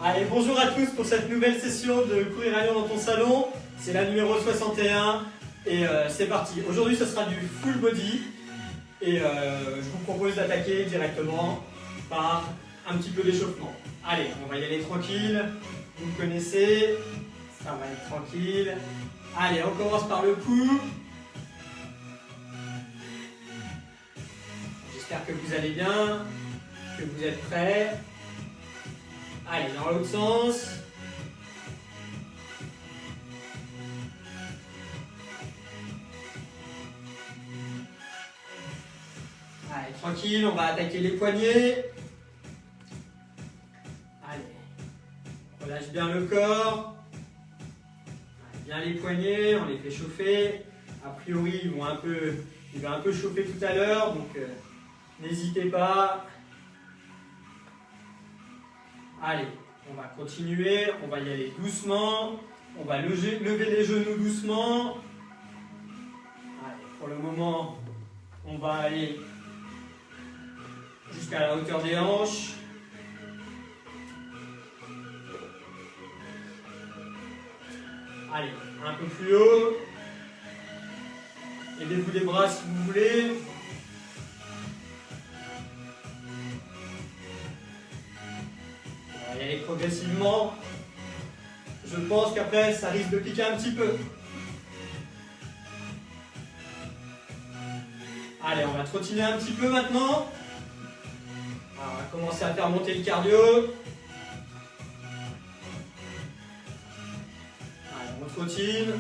Allez, bonjour à tous pour cette nouvelle session de Courir à Lyon dans ton salon. C'est la numéro 61 et c'est parti. Aujourd'hui, ce sera du full body et je vous propose d'attaquer directement par un petit peu d'échauffement. Allez, on va y aller tranquille. Vous me connaissez, ça va être tranquille. Allez, on commence par le cou. J'espère que vous allez bien, que vous êtes prêts. Allez, dans l'autre sens. Allez, tranquille, on va attaquer les poignets. Allez, relâche bien le corps. Allez, bien les poignets, on les fait chauffer. A priori, il va un peu chauffer tout à l'heure, donc n'hésitez pas. Allez, on va continuer, on va y aller doucement, on va lever les genoux doucement. Allez, pour le moment, on va aller jusqu'à la hauteur des hanches. Allez, un peu plus haut. Aidez-vous les bras si vous voulez. On va y aller progressivement. Je pense qu'après, ça risque de piquer un petit peu. Allez, on va trottiner un petit peu maintenant. Alors, on va commencer à faire monter le cardio. Allez, on trottine.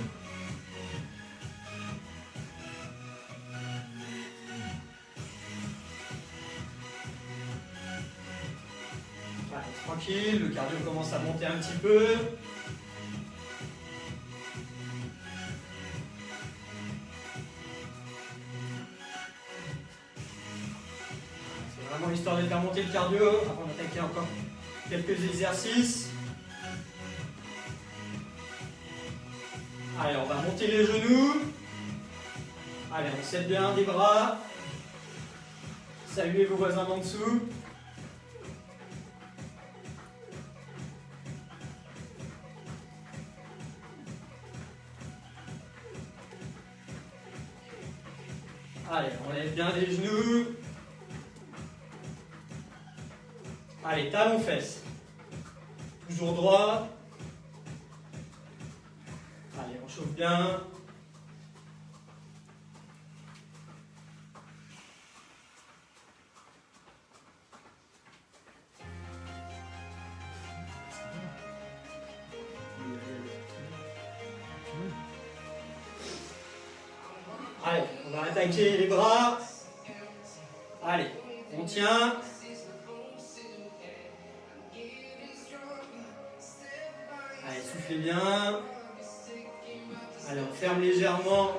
Allez, tranquille, le cardio commence à monter un petit peu. C'est vraiment l'histoire de faire monter le cardio avant d'attaquer encore quelques exercices. Allez, on va monter les genoux. Allez, on serre bien les bras. Saluez vos voisins d'en dessous. Allez, on lève bien les genoux. Allez, talons fesses. Toujours droit. Allez, on chauffe bien. Allez, on va attaquer les bras. Allez, on tient. Allez, soufflez bien. Allez, on ferme légèrement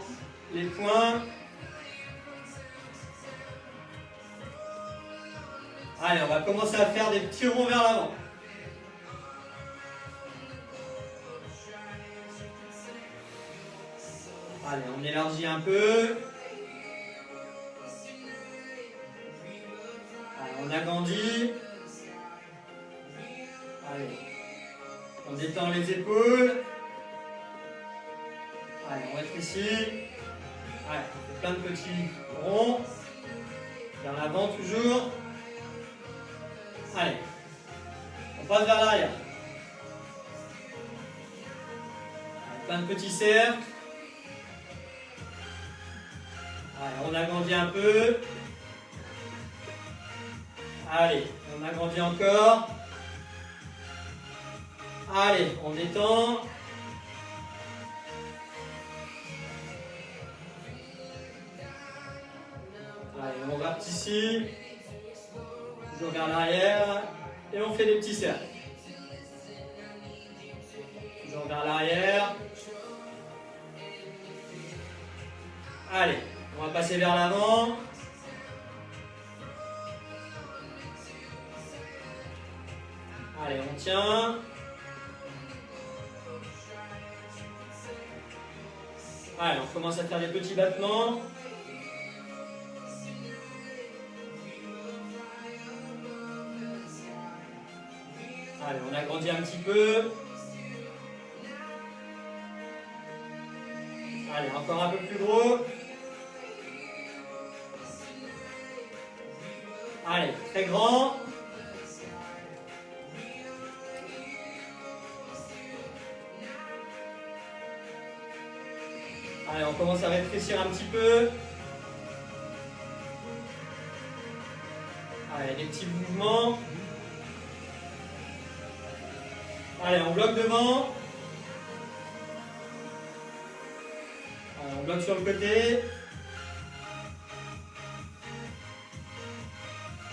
les poings. Allez, on va commencer à faire des petits ronds vers l'avant. Allez, on élargit un peu. Allez, on agrandit. Allez, on détend les épaules. Allez, on rétrécit. Allez, on fait plein de petits ronds. Vers l'avant toujours. Allez, on passe vers l'arrière. Plein de petits cercles. Allez, on agrandit un peu. Allez, on agrandit encore. Allez, on détend. Allez, on rapetit. Toujours vers l'arrière. Et on fait des petits cercles. Toujours vers l'arrière. Allez, on va passer vers l'avant. Allez, on tient. Allez, on commence à faire des petits battements. Allez, on agrandit un petit peu. Allez, encore un peu plus gros. Allez, très grand. Allez, on commence à rétrécir un petit peu. Allez, des petits mouvements. Allez, on bloque devant. Allez, on bloque sur le côté.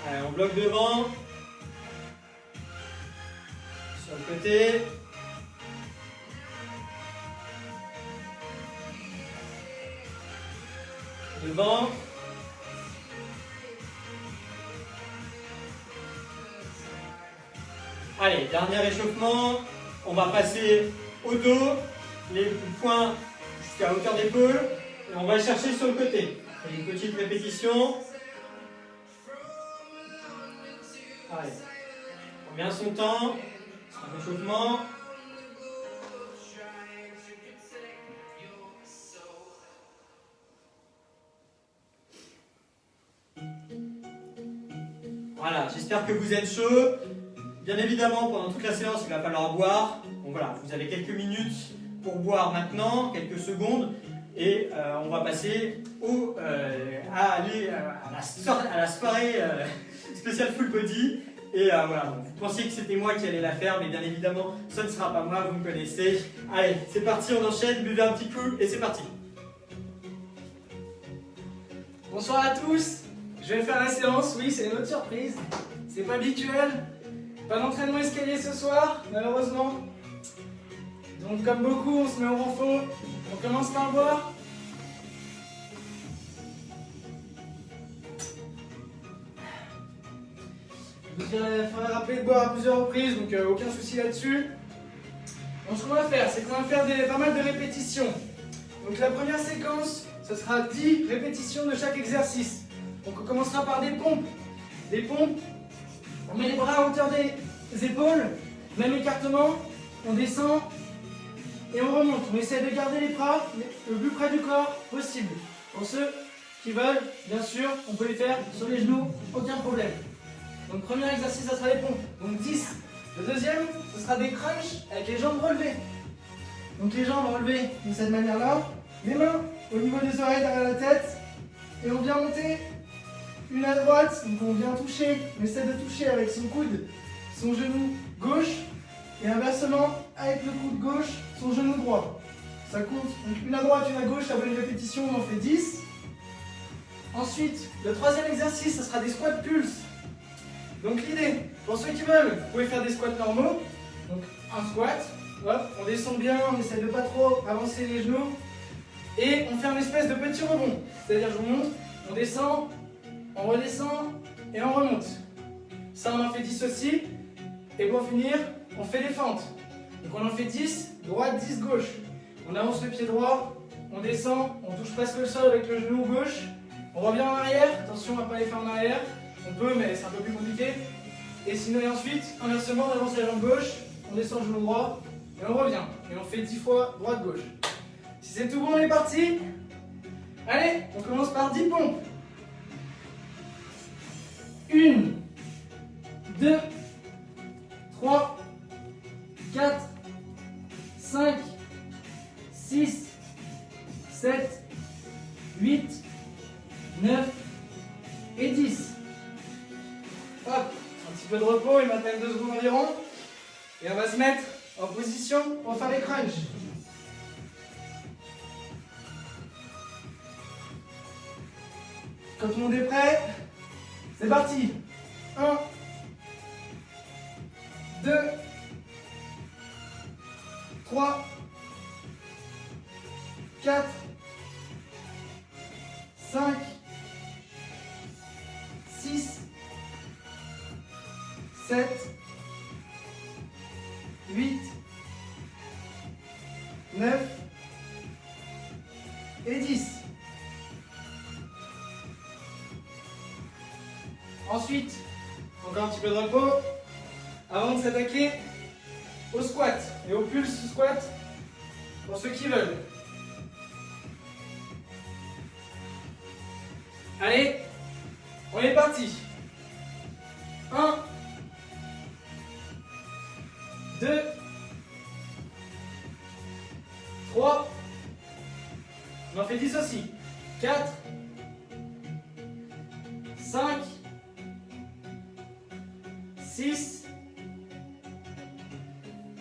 Allez, on bloque devant. Sur le côté. Devant. Allez, dernier échauffement. On va passer au dos, les poings jusqu'à hauteur d'épaule. Et on va chercher sur le côté. Une petite répétition. Allez, on prend bien son temps. Un échauffement. Voilà, j'espère que vous êtes chaud. Bien évidemment, pendant toute la séance, il va falloir boire. Donc voilà, vous avez quelques minutes pour boire maintenant, quelques secondes. Et on va passer à la soirée spéciale full body. Et voilà, vous pensiez que c'était moi qui allais la faire, mais bien évidemment, ça ne sera pas moi, vous me connaissez. Allez, c'est parti, on enchaîne, buvez un petit coup et c'est parti. Bonsoir à tous, je vais faire la séance, oui c'est une autre surprise, c'est pas habituel, pas d'entraînement escalier ce soir, malheureusement. Donc comme beaucoup, on se met au renfort, on commence par boire. Il faudrait rappeler de boire à plusieurs reprises, donc aucun souci là-dessus. Donc ce qu'on va faire, c'est qu'on va faire pas mal de répétitions. Donc la première séquence, ce sera 10 répétitions de chaque exercice. Donc on commencera par des pompes. Des pompes, on met les bras à hauteur des épaules, même écartement, on descend et on remonte. On essaie de garder les bras le plus près du corps possible. Pour ceux qui veulent, bien sûr, on peut les faire sur les genoux, aucun problème. Donc premier exercice, ça sera les pompes, donc 10. Le deuxième, ce sera des crunchs avec les jambes relevées. Donc les jambes relevées de cette manière-là, les mains au niveau des oreilles derrière la tête, et on vient monter une à droite, donc on vient toucher, on essaie de toucher avec son coude, son genou gauche, et inversement, avec le coude gauche, son genou droit. Ça compte, donc une à droite, une à gauche, ça vaut une répétition, on en fait 10. Ensuite, le troisième exercice, ce sera des squats pulse. Donc l'idée, pour ceux qui veulent, vous pouvez faire des squats normaux. Donc un squat, hop, on descend bien, on essaie de pas trop avancer les genoux. Et on fait un espèce de petit rebond. C'est-à-dire je vous montre, on descend, on redescend et on remonte. Ça on en fait 10 aussi. Et pour finir, on fait les fentes. Donc on en fait 10, droite, 10, gauche. On avance le pied droit, on descend, on touche presque le sol avec le genou gauche. On revient en arrière, attention on ne va pas les faire en arrière. On peut mais c'est un peu plus compliqué. Et sinon et ensuite, inversement, on avance la jambe gauche, on descend le genou droit et on revient. Et on fait 10 fois droite-gauche. Si c'est tout bon, on est parti. Allez, on commence par 10 pompes. 1, 2, 3, 4, 5, 6, 7, 8, 9 et 10. Hop, un petit peu de repos, il m'appelle 2 secondes environ. Et on va se mettre en position pour faire les crunchs. Quand tout le monde est prêt, c'est parti. 1, 2, 3, 4, 5, 6, 7, 8, 9 et 10. Ensuite, encore un petit peu de repos avant de s'attaquer au squat et au pulse squat pour ceux qui veulent. Allez, on est parti. 1, 2, 3, on en fait 10 aussi. 4, 5, 6,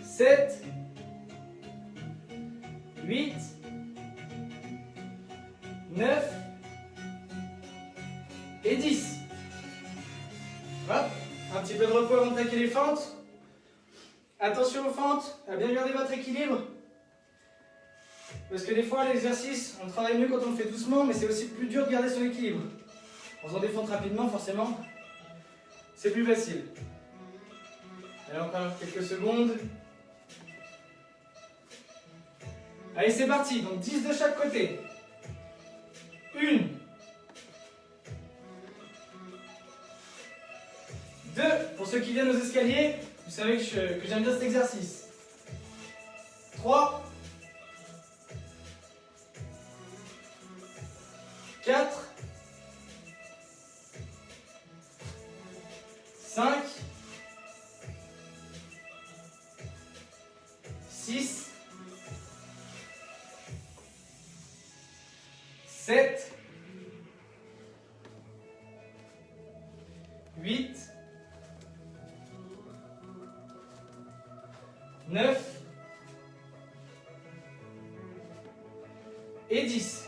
7, 8, 9 et 10. Hop, un petit peu de repos avant d'attaquer les fentes. Attention aux fentes, à bien garder votre équilibre. Parce que des fois, l'exercice, on travaille mieux quand on le fait doucement, mais c'est aussi plus dur de garder son équilibre. En faisant des fentes rapidement, forcément, c'est plus facile. Allez, encore quelques secondes. Allez, c'est parti. Donc 10 de chaque côté. 1, 2, pour ceux qui viennent aux escaliers, vous savez que j'aime bien cet exercice. 3, 4, 5, 6, 7, 8, 9 et 10.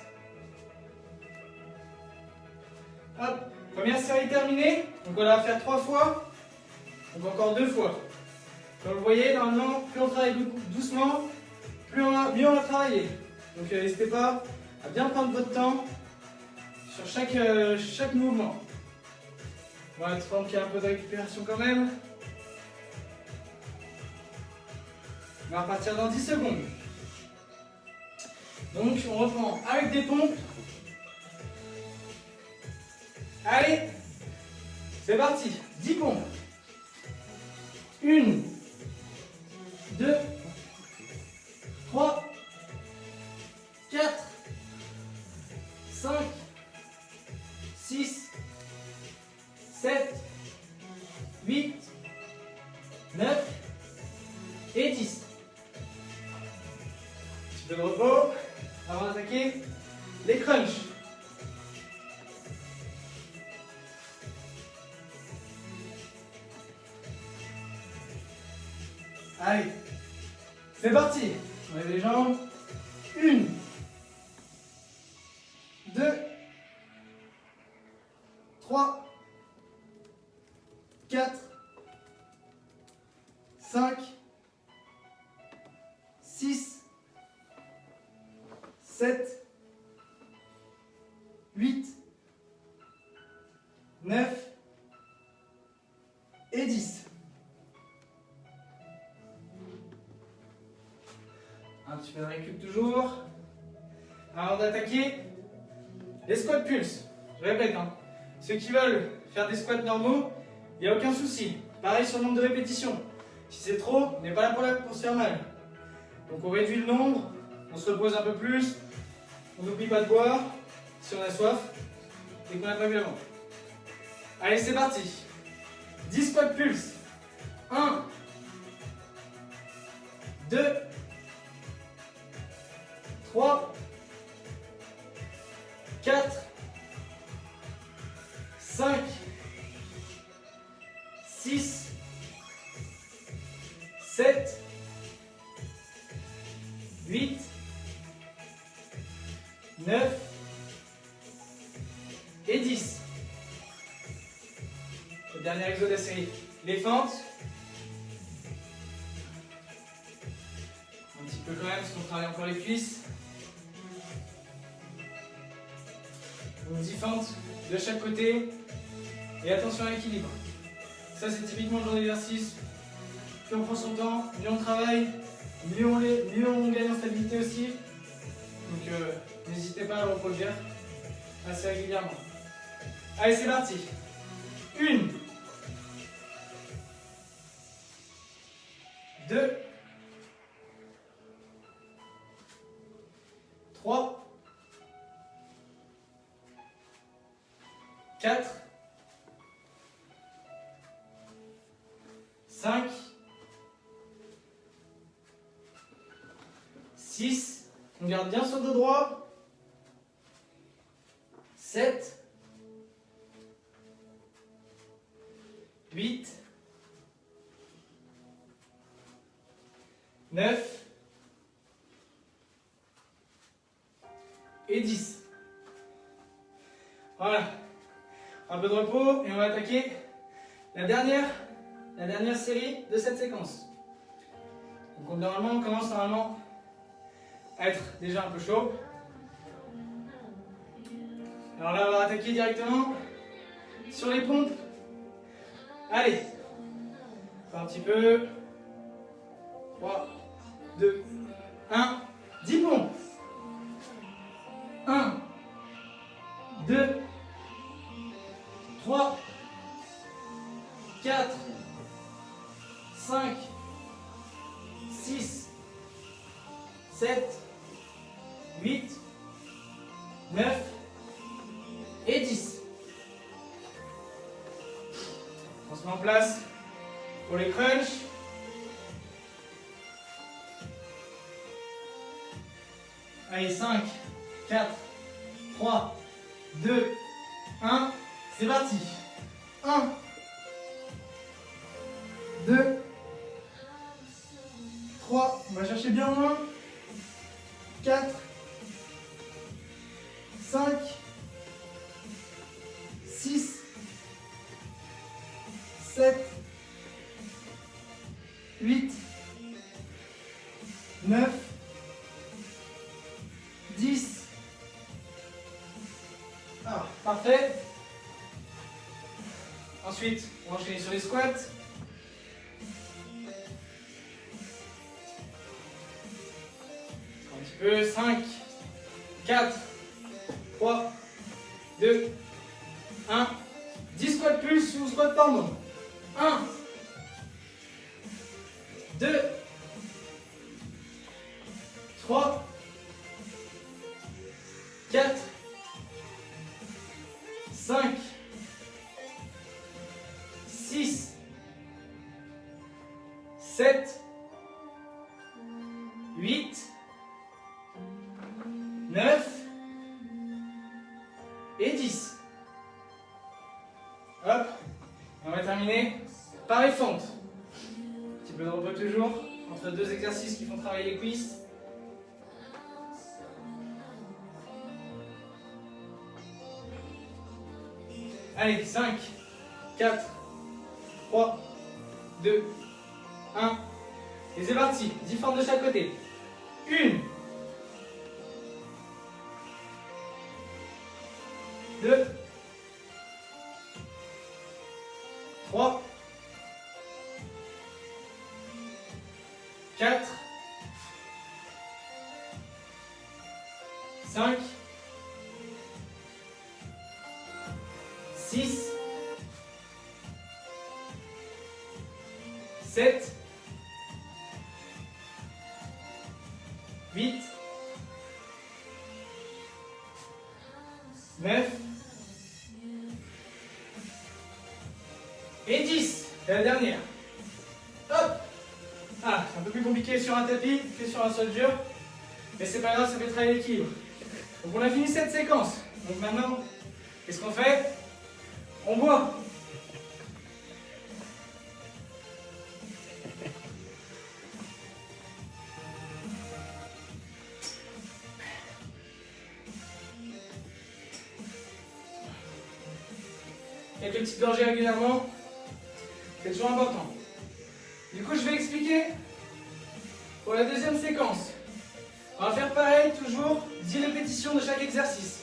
Hop, première série terminée. Donc on va la faire 3 fois. Donc encore 2 fois. Comme vous voyez, normalement, plus on travaille doucement, mieux on va travailler. Donc n'hésitez pas à bien prendre votre temps sur chaque mouvement. On va attendre qu'il y ait un peu de récupération quand même. On va repartir dans 10 secondes. Donc on reprend avec des pompes. Allez, c'est parti. 10 pompes. 1, 2, 3, 4, 5, 6, 7, 8, 9 et 10. Un petit peu de repos avant d'attaquer les crunchs. Allez, c'est parti. On lève les jambes. 1, 2, 3, 4, 5, 6, 7, 8, 9 et 10. Un petit peu de récup toujours. Avant d'attaquer les squats pulse. Je répète, ceux qui veulent faire des squats normaux, il n'y a aucun souci. Pareil sur le nombre de répétitions. Si c'est trop, on n'est pas là pour se faire mal. Donc on réduit le nombre, on se repose un peu plus, on n'oublie pas de boire si on a soif et qu'on n'a pas bu avant. Allez, c'est parti. 10 squats pulse. 1, 2, 3, 4, 5, 6, 7, 8, 9 et 10. Le dernier exo de la série. Les fentes. Un petit peu quand même, parce qu'on travaille encore les cuisses. Donc 10 fentes de chaque côté. Et attention à l'équilibre. Ça, c'est typiquement le genre d'exercice. Plus on prend son temps, mieux on travaille, mieux on gagne en stabilité aussi. Donc n'hésitez pas à le reproduire assez régulièrement. Allez, c'est parti. 1, 2, 3, 4, 5, 6, on garde bien sur le dos droit, 7, 8, 9 et 10. Voilà. Un peu de repos et on va attaquer la dernière série de cette séquence. Donc normalement, on commence à être déjà un peu chaud. Alors là, on va attaquer directement sur les pompes. Allez, un petit peu. 3, 2, 1, 10 pompes. 1, 2, 3, 4, 5, 6, 7, 8, 9 et 10. On se met en place pour les crunchs. Allez, 5, 4, 3, 2, 1, c'est parti. 1, 2, 3, on va chercher bien loin. 4, 5, 6, 7, 8, 9, 10. Ah, parfait. Ensuite, on va enchaîner sur les squats. Un petit peu. 5, 4, 3, 2, 1. 10 squats plus ou squat tendon. 1, 2, 3, 4, 5, 6, 7, 8, 9 et 10. Hop, on va terminer par les fentes. Un petit peu de repos toujours, entre deux exercices qui font travailler les cuisses. Allez, 5, 4, 3, 2, 1. Et c'est parti. 10 fentes de chaque côté. 1, 2, 3, 4, 5, 6, 7, 8, 9 et 10. Et la dernière. Hop. Ah, c'est un peu plus compliqué sur un tapis que sur un sol dur. Mais c'est pas grave, ça fait travailler l'équilibre. Donc on a fini cette séquence. Donc maintenant, qu'est-ce qu'on fait? On boit. Quelques petites gorgées régulièrement, c'est toujours important. Du coup, je vais expliquer pour la deuxième séquence. On va faire pareil, toujours 10 répétitions de chaque exercice.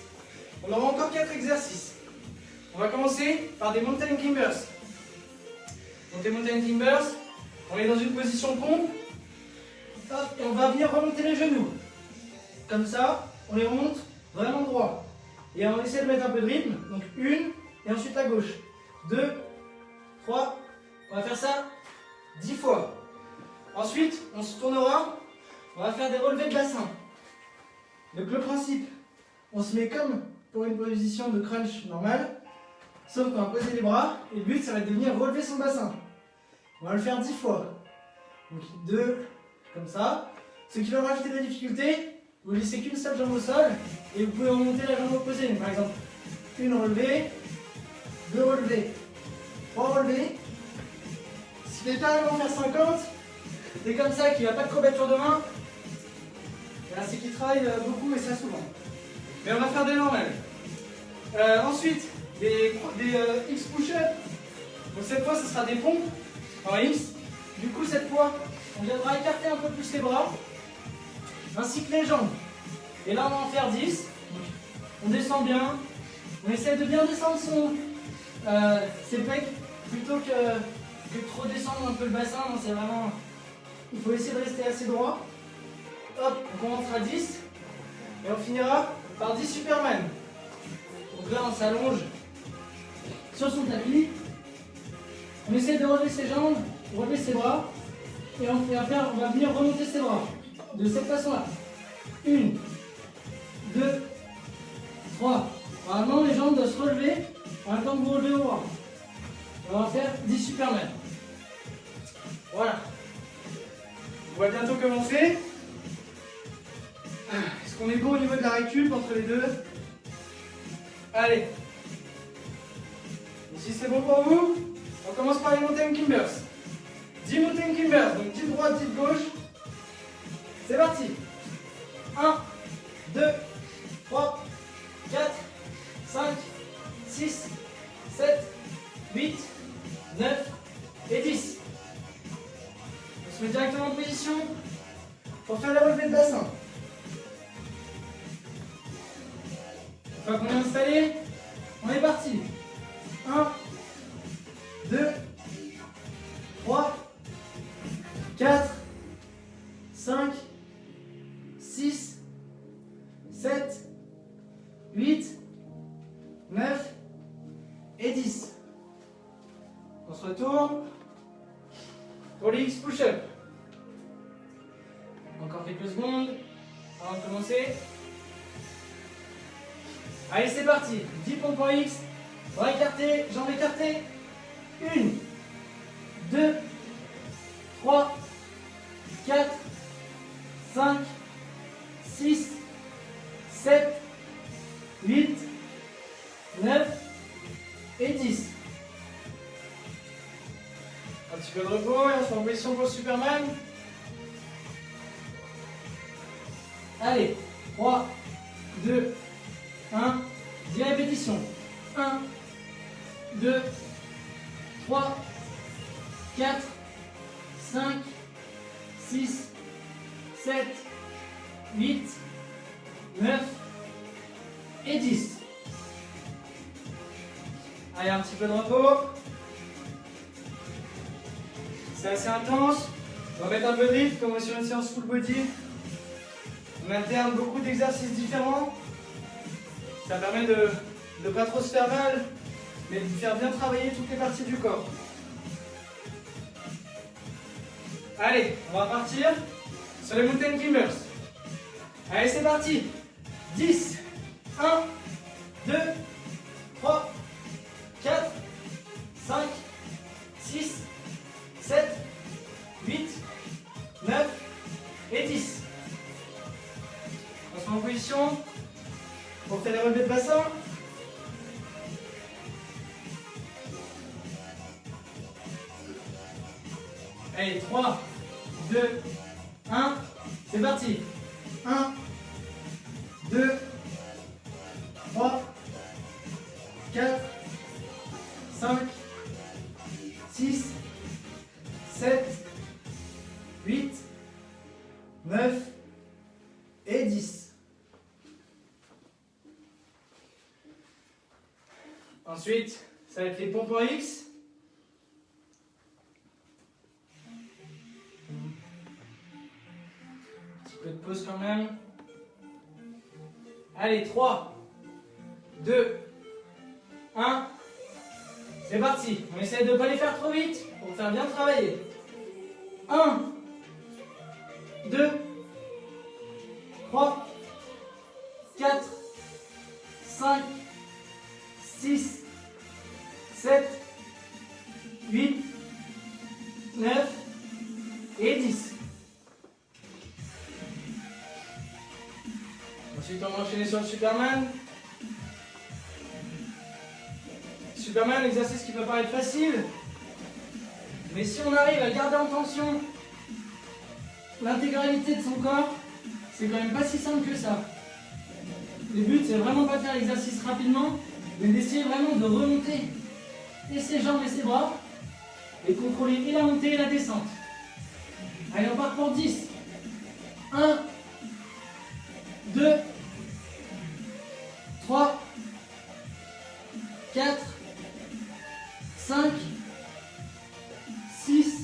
On aura encore 4 exercices. On va commencer par des mountain climbers. Donc les mountain climbers, on est dans une position pompe. Hop, et on va venir remonter les genoux. Comme ça, on les remonte vraiment droit. Et on essaie de mettre un peu de rythme. Donc 1, et ensuite à gauche. 2, 3, on va faire ça 10 fois. Ensuite, on se tournera, on va faire des relevés de bassin. Donc le principe, on se met comme pour une position de crunch normale, sauf qu'on va poser les bras, et le but ça va être de venir relever son bassin. On va le faire 10 fois. Donc 2, comme ça. Ceux qui veulent rajouter de la difficulté, vous laissez qu'une seule jambe au sol, et vous pouvez remonter la jambe opposée. Donc, par exemple, une relevée, 2 relevés, 3 relevés. Si quelqu'un arrive à en faire 50, c'est comme ça qu'il n'a pas de courbature de main. C'est qu'il travaille beaucoup et ça souvent. Mais on va faire des normales. Ensuite, des X push-up. Donc cette fois, ce sera des pompes en X. Du coup, cette fois, on viendra écarter un peu plus les bras, ainsi que les jambes. Et là, on va en faire 10. On descend bien. On essaie de bien descendre ses pecs plutôt que de trop descendre un peu le bassin. C'est vraiment... Il faut essayer de rester assez droit. Hop, on commencera 10 et on finira par 10 Superman. Donc là, on s'allonge sur son tapis. On essaie de relever ses jambes, relever ses bras et on va venir remonter ses bras de cette façon-là. 1, 2, 3. Normalement, les jambes doivent se relever en même temps que vous relevez vos bras. On va faire 10 Superman. Voilà. On va bientôt commencer. Est-ce qu'on est bon au niveau de la récup entre les deux? Allez. Et si c'est bon pour vous, on commence par les mountain climbers. 10 mountain climbers, donc 10 droite, 10 gauche. C'est parti. 1, 2, 3, 4, 5, 6, 7, 8, 9 et 10. On se met directement en position pour faire la relevée de bassin. Une fois qu'on est installé, on est parti. 1, 2, 3, 4, 5, 6, 7, 8, 9 et 10. On se retourne pour les X push-up. Encore quelques secondes avant de commencer. Allez, c'est parti. 10 pompes en X. Bras écartés, jambes écartées. 1, 2, 3, 4, 5, 6, 7, 8, 9 et 10. Un petit peu de repos et on se met en position pour le Superman. Allez, 3, 2, 1, 10 répétitions. 1, 2, 3, 4, 5, 6, 7, 8, 9 et 10. Allez, un petit peu de repos. C'est assez intense. On va mettre un peu de rythme comme sur une séance full body. On alterne beaucoup d'exercices différents. Ça permet de ne pas trop se faire mal, mais de faire bien travailler toutes les parties du corps. Allez, on va partir sur les mountain climbers. Allez, c'est parti. 10, 1, 2, 3, 4, 5, 6, 7, 8, 9 et 10. On se met en position pour faire les relevés de bassin. Allez, 3, 2, 1, c'est parti. 1, 2, 3, 4, 5, 6, 7, 8, 9 et 10. Ensuite, ça va être les pompes en X. Un petit peu de pause quand même. Allez, 3, 2, 1. C'est parti. On essaie de ne pas les faire trop vite pour faire bien travailler. 1, 2, 3, 4, 5, 6, 7, 8, 9 et 10. Ensuite, on va enchaîner sur le Superman. Superman, exercice qui peut paraître facile, mais si on arrive à garder en tension l'intégralité de son corps, c'est quand même pas si simple que ça. Le but, c'est vraiment pas de faire l'exercice rapidement, mais d'essayer vraiment de remonter et ses jambes et ses bras, et de contrôler et la montée et la descente. Allez, on part pour 10. 1, 2, 3, 4, 5, 6,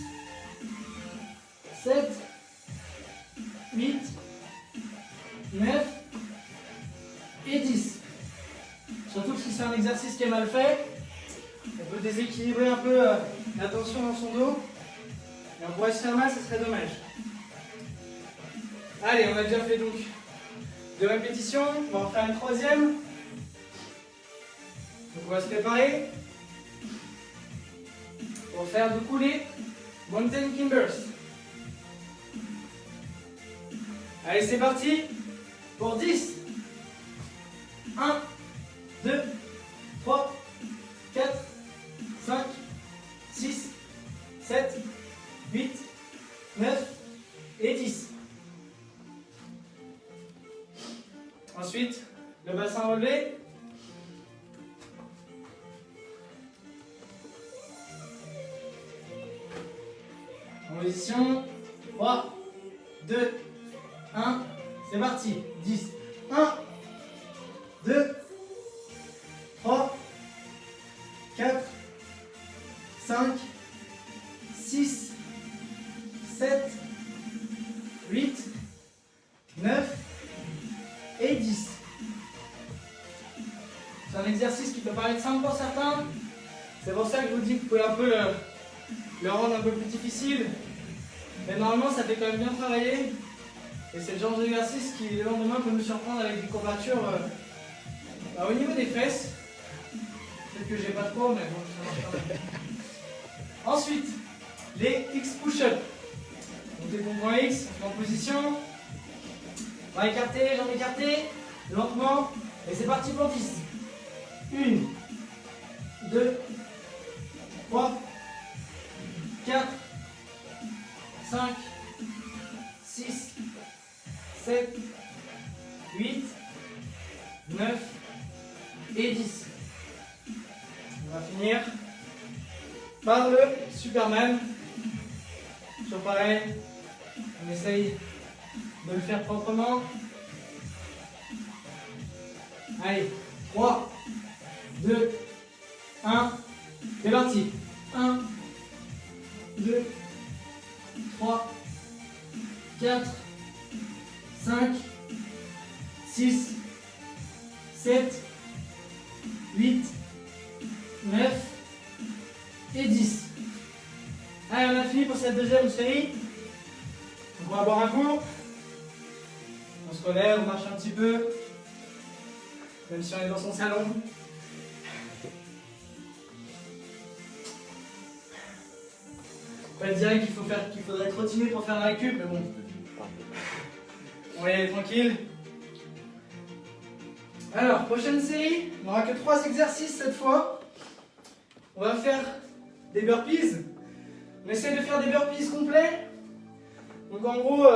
7, 8, 9 et 10. Surtout que si c'est un exercice qui est mal fait, on peut déséquilibrer un peu la tension dans son dos. Et on pourrait se faire mal, ce serait dommage. Allez, on a déjà fait donc 2 répétitions, on va en faire une 3e. Donc on va se préparer pour faire du coup les Mountain Climbers. Allez, c'est parti pour 10. 1, 2, 3, 4, 5, 6, 7, 8, 9 et 10. Ensuite, le bassin relevé. En position 3, 2, 1, c'est parti. 10. 1, 2, 3, 4, 5, 6, 7, 8, 9 et 10. C'est un exercice qui peut paraître simple pour certains. C'est pour ça que je vous dis que vous pouvez un peu le rendre un peu plus difficile. Mais normalement, ça fait quand même bien travailler. Et c'est le genre d'exercice qui, le lendemain, peut nous surprendre avec des courbatures au niveau des fesses. Peut-être que j'ai pas de cours, mais bon, ça marche quand même. Ensuite, les X push-up. Donc des pompons X, en position. Bras écartés, jambes écartées, lentement. Et c'est parti pour 10. 1, 2, 3, 4, 5, 6, 7, 8, 9 et 10. On va finir par le Superman. Toujours pareil, on essaye de le faire proprement. Allez, 3, 2, 1, c'est parti. 1, 2, 3, 4, 5, 6, 7, 8, 9 et 10. Allez, on a fini pour cette deuxième série. Donc on va boire un coup. On se relève, on marche un petit peu. Même si on est dans son salon. On va dire qu'il faudrait trottiner pour faire la récup, mais bon. On va y aller tranquille. Alors, prochaine série, on n'aura que 3 exercices cette fois. On va faire des burpees. On essaie de faire des burpees complets. Donc en gros,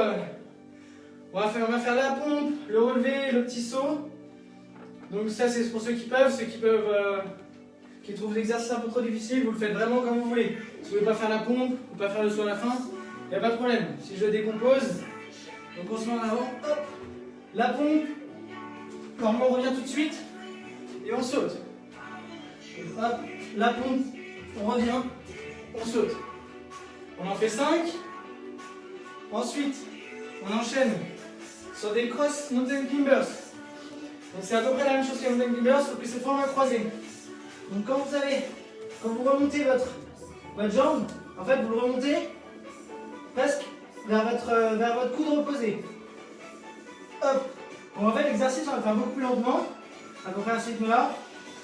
on va faire la pompe, le relevé, le petit saut. Donc ça c'est pour ceux qui peuvent, qui trouvent l'exercice un peu trop difficile, vous le faites vraiment comme vous voulez. Si vous ne voulez pas faire la pompe, ou pas faire le saut à la fin, il n'y a pas de problème. Si je le décompose, donc on se met en avant, hop, la pompe, normalement on revient tout de suite, et on saute. Donc, hop, la pompe, on revient, on saute. On en fait 5. Ensuite, on enchaîne sur des cross mountain climbers. Donc c'est à peu près la même chose que mountain climbers, sauf que cette fois on va croiser. Donc quand vous remontez votre jambe, en fait vous le remontez presque vers votre coude reposé. Hop, Bon, en fait, l'exercice, on va le faire beaucoup plus lentement, à peu près à ce rythme-là.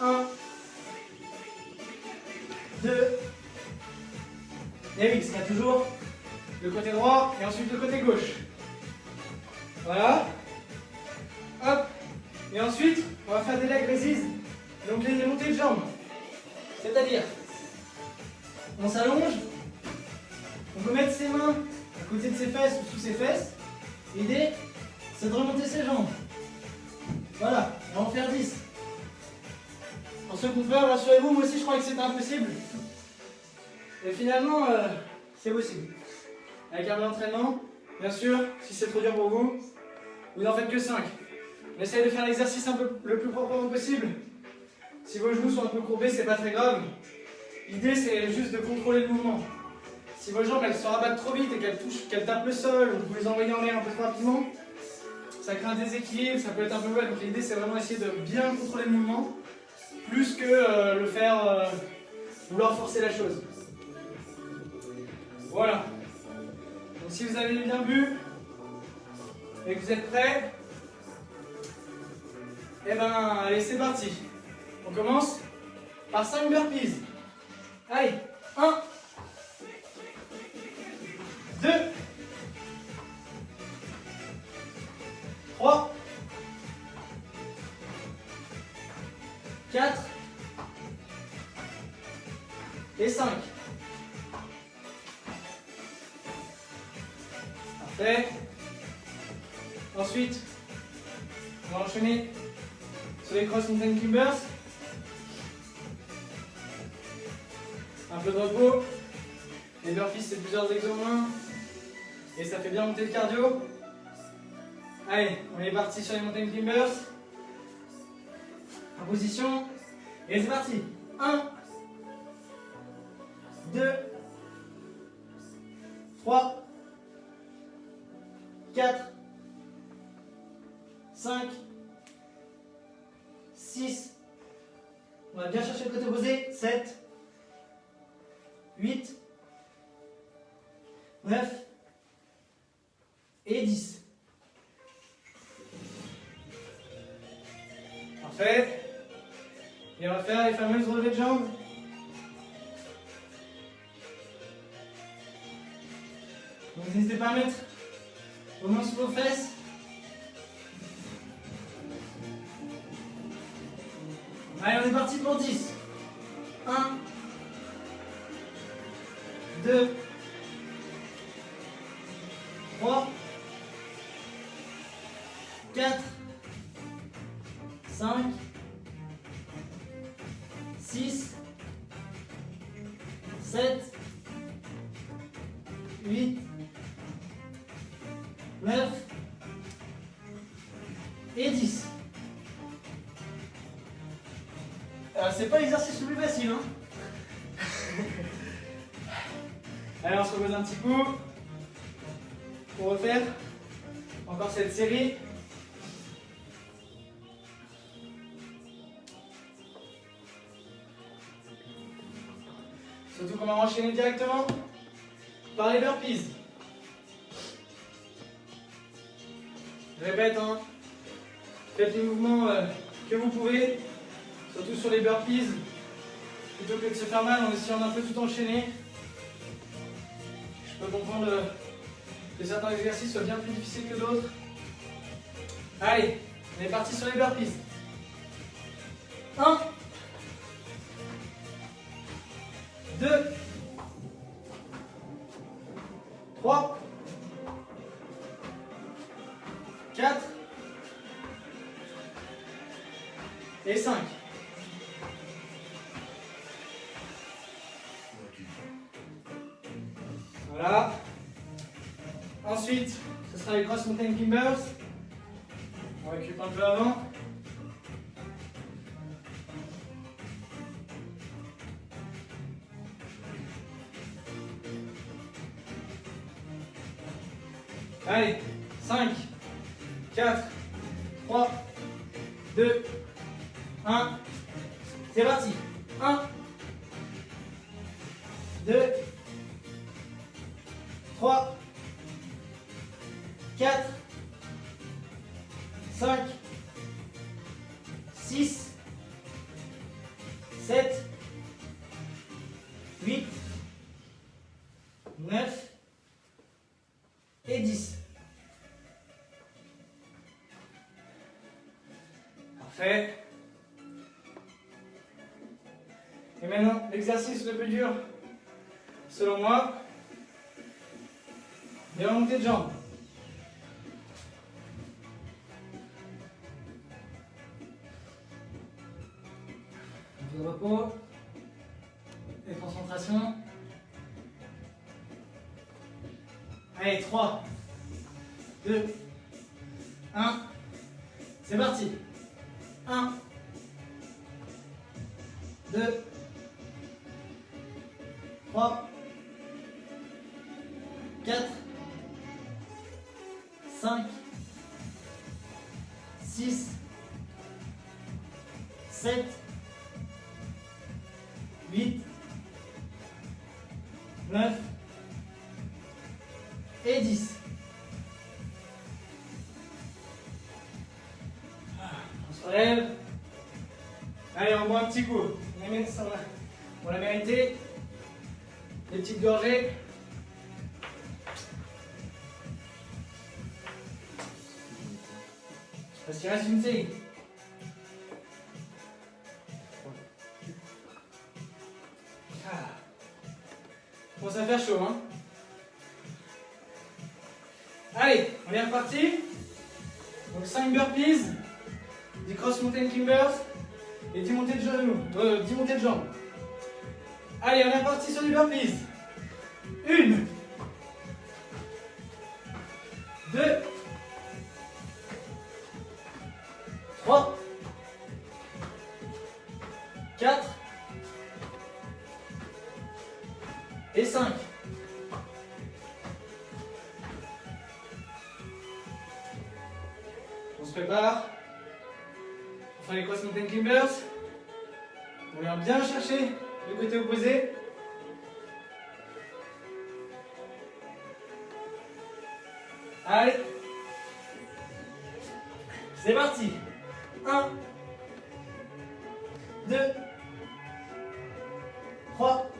1, 2, et oui, parce qu'il y a toujours le côté droit et ensuite le côté gauche. Voilà. Hop. Et ensuite, on va faire des leg raises, donc les montées de jambes. C'est-à-dire, on s'allonge, on peut mettre ses mains à côté de ses fesses ou sous ses fesses. L'idée, c'est de remonter ses jambes. Voilà, on va en faire 10. Pour ceux qui ont peur, rassurez-vous, moi aussi je croyais que c'était impossible. Et finalement, c'est possible. Avec un bon entraînement, bien sûr, si c'est trop dur pour vous, vous n'en faites que 5. On essaye de faire l'exercice le plus proprement possible. Si vos genoux sont un peu courbés, c'est pas très grave. L'idée, c'est juste de contrôler le mouvement. Si vos jambes elles se rabattent trop vite et qu'elles tapent le sol, ou que vous les envoyez en l'air un peu trop rapidement, ça crée un déséquilibre, ça peut être un peu mal. Donc l'idée, c'est vraiment essayer de bien contrôler le mouvement, plus que le faire vouloir forcer la chose. Voilà. Donc si vous avez bien vu et que vous êtes prêts, eh ben allez, c'est parti. On commence par 5 burpees. Allez, 1, 2, 3, 4 et 5. Parfait. Ensuite, on va enchaîner sur les cross mountain climbers. Un peu de repos. Les burpees, c'est plusieurs exos moins. Et ça fait bien monter le cardio. Allez, on est parti sur les mountain climbers. En position. Et c'est parti. 1, 2, 3, 4, 5, 6. On va bien chercher le côté opposé. 7, 8, 9 et 10. Parfait. Et on va faire les fameuses relevées de jambes. Donc n'hésitez pas à mettre vos mains sous vos fesses. Allez, on est parti pour 10. 1, 2, 3, 4, 5, 6, 7, 8, 9 et 10. C'est pas l'exercice le plus facile, hein. Allez, on se repose un petit coup pour refaire encore cette série. Surtout qu'on va enchaîner directement par les burpees. Je répète, hein, faites les mouvements que vous pouvez, surtout sur les burpees, plutôt que de se faire mal en essayant d'un peu tout enchaîner. Je peux comprendre que certains exercices soient bien plus difficiles que d'autres. Allez, on est parti sur les burpees. 1, 2, 3, 4 et 5. Voilà. Ensuite, ce sera les cross mountain climbers. On récupère un peu avant. Allez, 5, 4, 3, 2, 1. C'est parti. 1, 2, 3, 4, 5, 6, 7, 8, 9 et 10. Parfait. Et maintenant, l'exercice le plus dur, selon moi, les remontées de jambes. Un peu de repos et concentration. Allez, 3, 2, 1, c'est parti. 1, 2, 3, 4, 5, 6, 7, 8, 9 et 10. On se relève. Allez, on boit un petit coup. On l'a mérité. Des petites gorgées. Parce qu'il reste une série. Bon, ça fait chaud, hein. Allez, on est reparti. Donc 5 burpees, 10 cross mountain climbers et 10 montées de genoux, 10 montées de jambes. Allez, on est reparti sur du burpees. 1, 2, 3, 4 et 5. On se prépare pour faire les cross mountain climbers. On vient bien chercher le côté opposé. Allez, c'est parti. 1, 2, 3,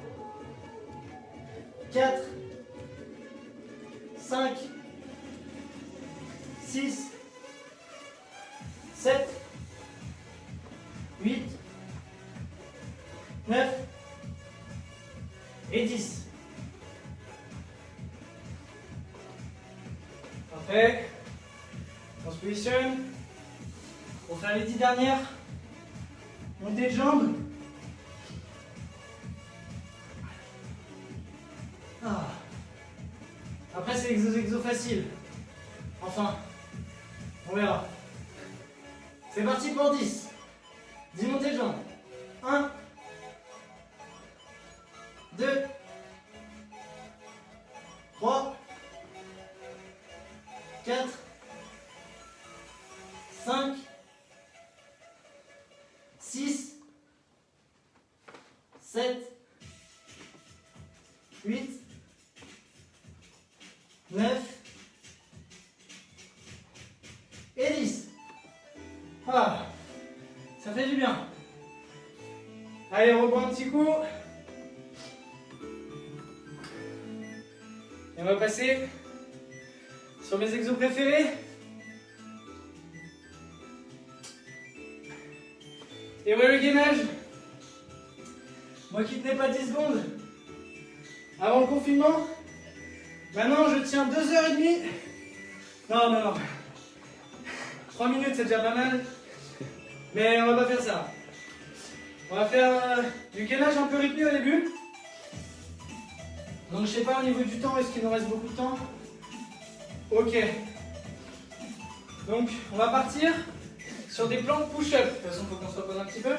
4, 5, 6, 7, 8, 9 et 10. Parfait. On se positionne pour faire les 10 dernières montées de jambes. Après, c'est les exos faciles. Enfin, on verra. C'est parti pour 10. 10 montées de jambes. 1, 2, 3, 4, 5, 6, 7, 8, 9 et 10. Ah, ça fait du bien. Allez, on reprend un petit coup. Et on va passer sur mes exos préférés. Et ouais, le gainage. Moi qui tenais pas 10 secondes avant le confinement, maintenant je tiens 2h30. Non. 3 minutes, c'est déjà pas mal. Mais on va pas faire ça. On va faire du gainage un peu rythmé au début. Donc je sais pas au niveau du temps, est-ce qu'il nous reste beaucoup de temps? Ok. Donc on va partir sur des plans de push-up. De toute façon, il faut qu'on se repose un petit peu.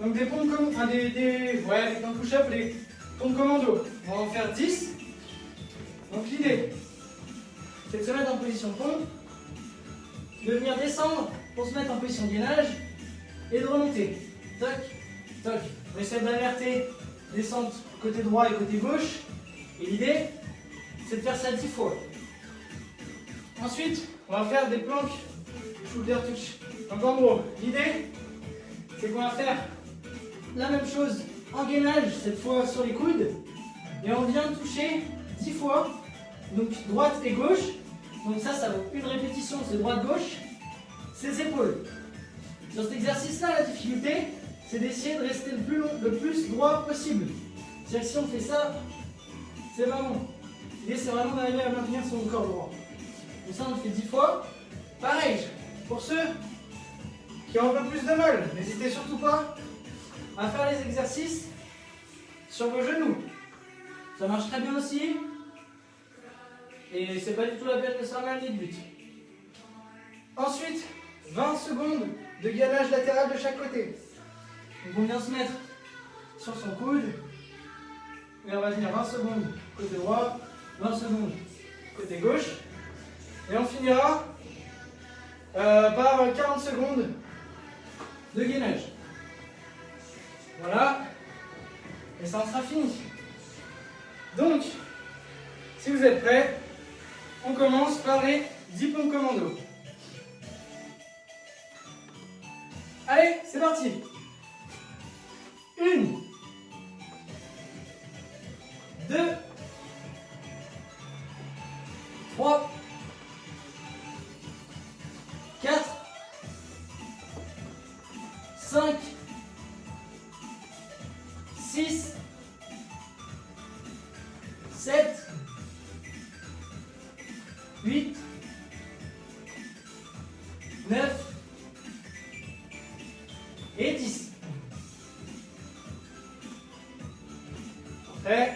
Donc des pompes des plans de push-up, des pompes commando. On va en faire 10. Donc l'idée, c'est de se mettre en position pompe, de venir descendre pour se mettre en position de gainage et de remonter. Toc, toc. On essaie d'alerter, descente côté droit et côté gauche. Et l'idée, c'est de faire ça 10 fois. Ensuite, on va faire des planques shoulder touch. Donc en gros, l'idée, c'est qu'on va faire la même chose en gainage, cette fois sur les coudes. Et on vient toucher 10 fois, donc droite et gauche. Donc ça vaut une répétition, c'est droite-gauche, ses épaules. Sur cet exercice-là, la difficulté, c'est d'essayer de rester le plus droit possible. C'est-à-dire que si on fait ça, c'est pas bon. L'idée, c'est vraiment d'arriver à maintenir son corps droit. Donc ça, on le fait 10 fois. Pareil, pour ceux qui ont un peu plus de mal, n'hésitez surtout pas à faire les exercices sur vos genoux. Ça marche très bien aussi. Et c'est pas du tout la peine de s'en ni de but. Ensuite, 20 secondes de gainage latéral de chaque côté. Donc on vient se mettre sur son coude. Et on va tenir 20 secondes côté droit, 20 secondes côté gauche. Et on finira par 40 secondes de gainage. Voilà. Et ça en sera fini. Donc, si vous êtes prêts, on commence par les 10 pompes commando. Allez, c'est parti. 1, 2, 3, 4, 5, 6, 7, 8, 9 et 10. Parfait.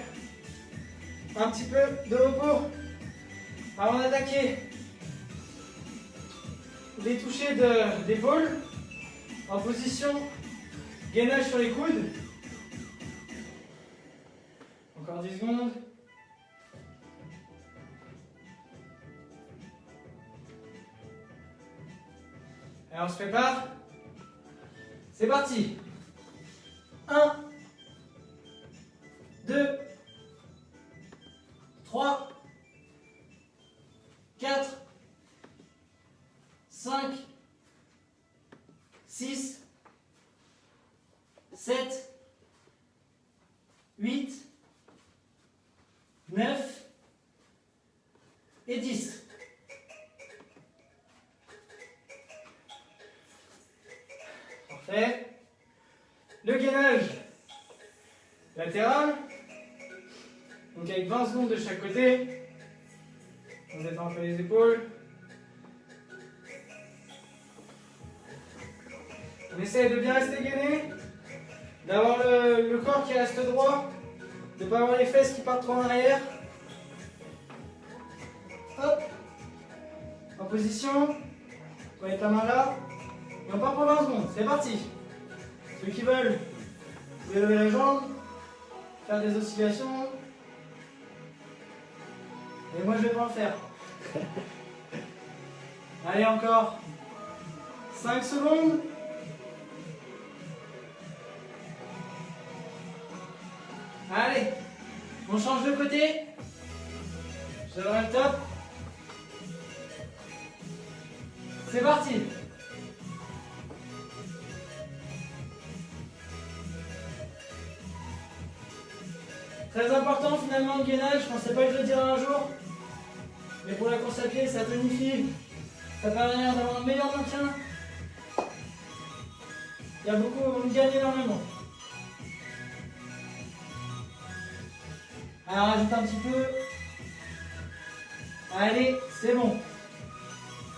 Un petit peu de repos avant d'attaquer les touchés d'épaule en position gainage sur les coudes. Encore 10 secondes. Et on se prépare. C'est parti. 1, 2, 3, 4, 5, 6, 7, 8, 9 et 10. Parfait. Le gainage latéral, donc avec 20 secondes de chaque côté. On détend un peu les épaules. On essaie de bien rester gainé, d'avoir le corps qui reste droit, de ne pas avoir les fesses qui partent trop en arrière. Hop. En position. On va mettre la main là. Et on part pour 20 secondes. C'est parti. Ceux qui veulent, vous pouvez lever la jambe, faire des oscillations. Et moi je vais pas en faire. Allez, encore 5 secondes. Allez, on change de côté. Je devrais le top. C'est parti. Très important finalement le gainage, je pensais pas que je le dirais un jour. Mais pour la course à pied, ça tonifie. Ça permet d'avoir un meilleur maintien. Il y a beaucoup, on gagne énormément. Alors rajoute un petit peu. Allez, c'est bon.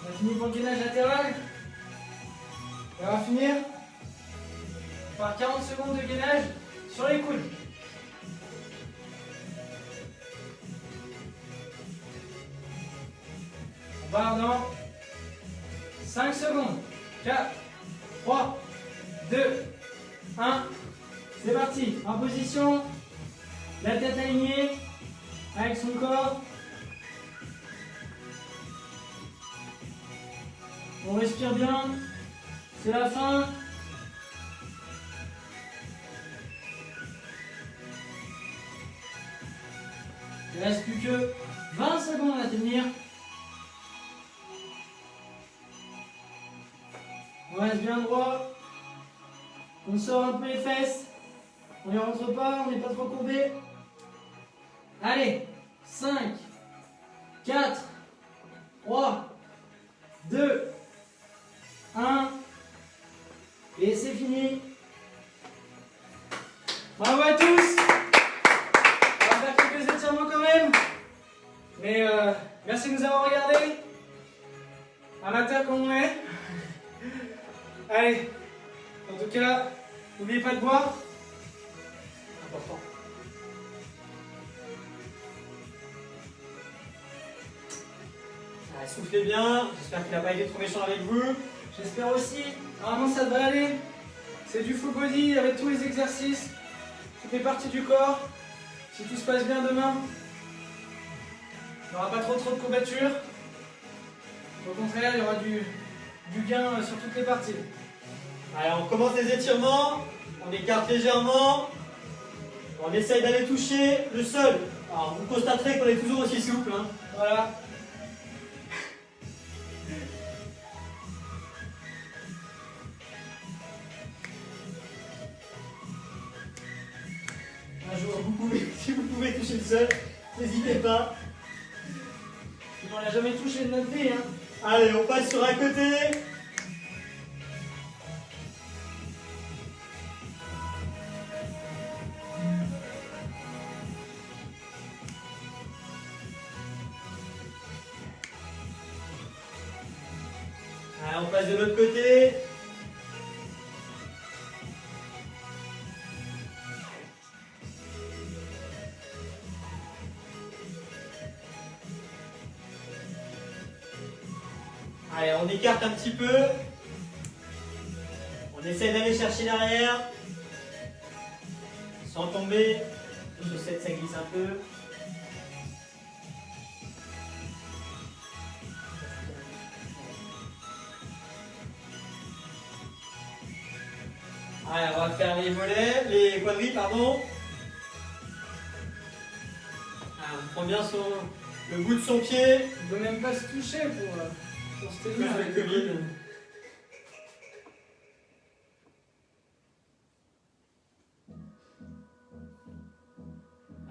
On a fini pour le gainage latéral. Et on va finir par 40 secondes de gainage sur les coudes. On part dans 5 secondes. 4, 3, 2, 1. C'est parti. En position. La tête alignée avec son corps. On respire bien. C'est la fin. Il ne reste plus que 20 secondes à tenir. On reste bien droit. On sort un peu les fesses. On ne rentre pas, on n'est pas trop courbé. Allez, 5, 4, 3, 2, 1. Et c'est fini. Bravo à tous. On va faire quelques étirements quand même. Mais merci de nous avoir regardés. Amateur comme on est. Allez. En tout cas, n'oubliez pas de boire. Important. Allez, soufflez bien. J'espère qu'il n'a pas été trop méchant avec vous. J'espère aussi. Normalement, ça devrait aller. C'est du full body avec tous les exercices. Toutes les parties du corps. Si tout se passe bien demain, il n'y aura pas trop de courbatures. Au contraire, il y aura du gain sur toutes les parties. Allez, on commence les étirements. On écarte légèrement. On essaye d'aller toucher le sol. Alors, vous constaterez qu'on est toujours aussi souple. Hein. Voilà. Un jour, si vous pouvez toucher le sol, n'hésitez pas. On l'a jamais touché de notre vie. Hein. Allez, on passe sur un côté. Allez, on passe de l'autre côté. Allez, on écarte un petit peu. On essaie d'aller chercher l'arrière. Sans tomber. Les chaussettes, ça glisse un peu. Allez, on va faire les mollets, les quadrilles, pardon. Allez, on prend bien le bout de son pied. On ne peut même pas se toucher pour se tenir Avec le Covid.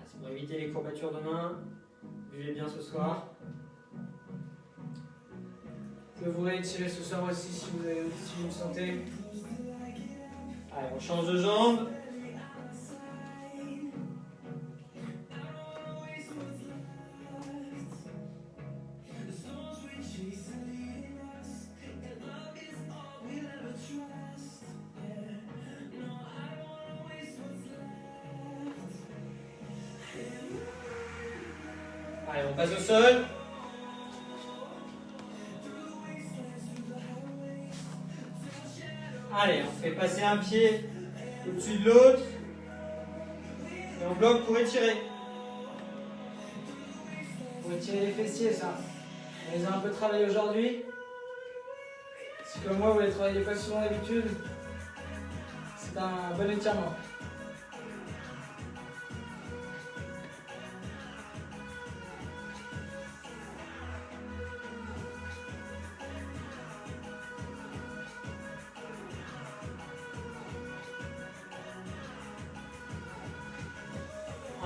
C'est pour éviter les courbatures demain. Buvez bien ce soir. Vous pouvez vous réétirer ce soir aussi si vous le sentez. Allez, on change de jambe. Allez, on passe au sol. Allez, on fait passer un pied au-dessus de l'autre. Et on bloque pour étirer. Pour étirer les fessiers, ça. On les a un peu travaillés aujourd'hui. Si comme moi, vous les travaillez pas souvent d'habitude, c'est un bon étirement.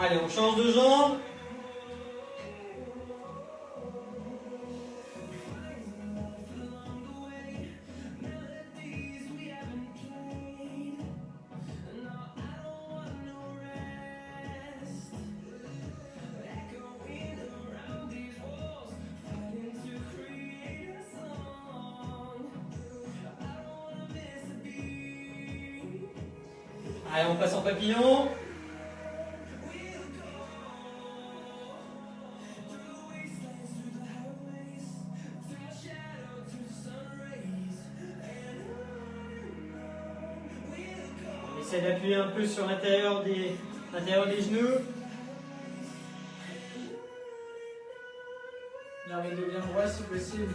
Allez, on change de jambe. Allez, on passe en papillon. On essaie d'appuyer un peu sur l'intérieur des genoux. Garder de bien droit si possible.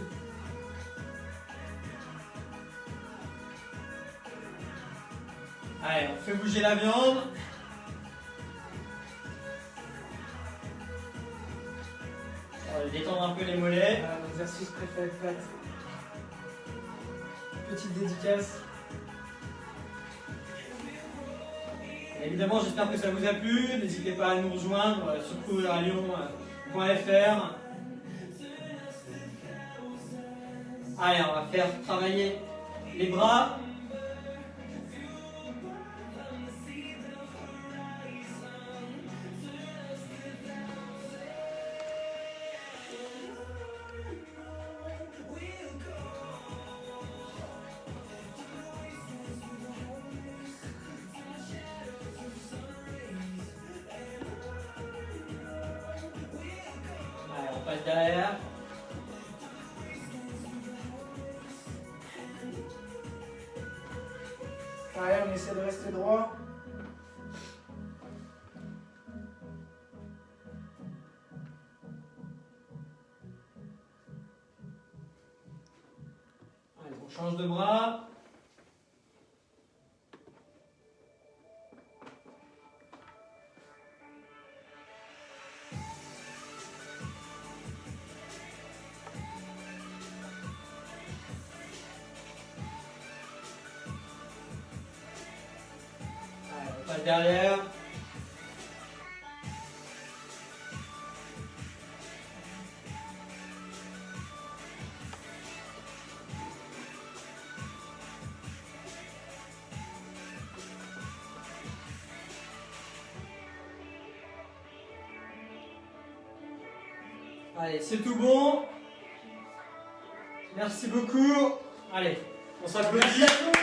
Allez, on fait bouger la viande. On va détendre un peu les mollets. Voilà, mon exercice préféré de pâte. Petite dédicace. Évidemment, j'espère que ça vous a plu. N'hésitez pas à nous rejoindre sur couriralyon.fr. Allez, on va faire travailler les bras. Allez, on passe derrière. Pareil, on essaie de rester droit. Allez, on change de bras. Allez, on passe derrière. Allez, c'est tout bon. Merci beaucoup. Allez, on s'applaudit.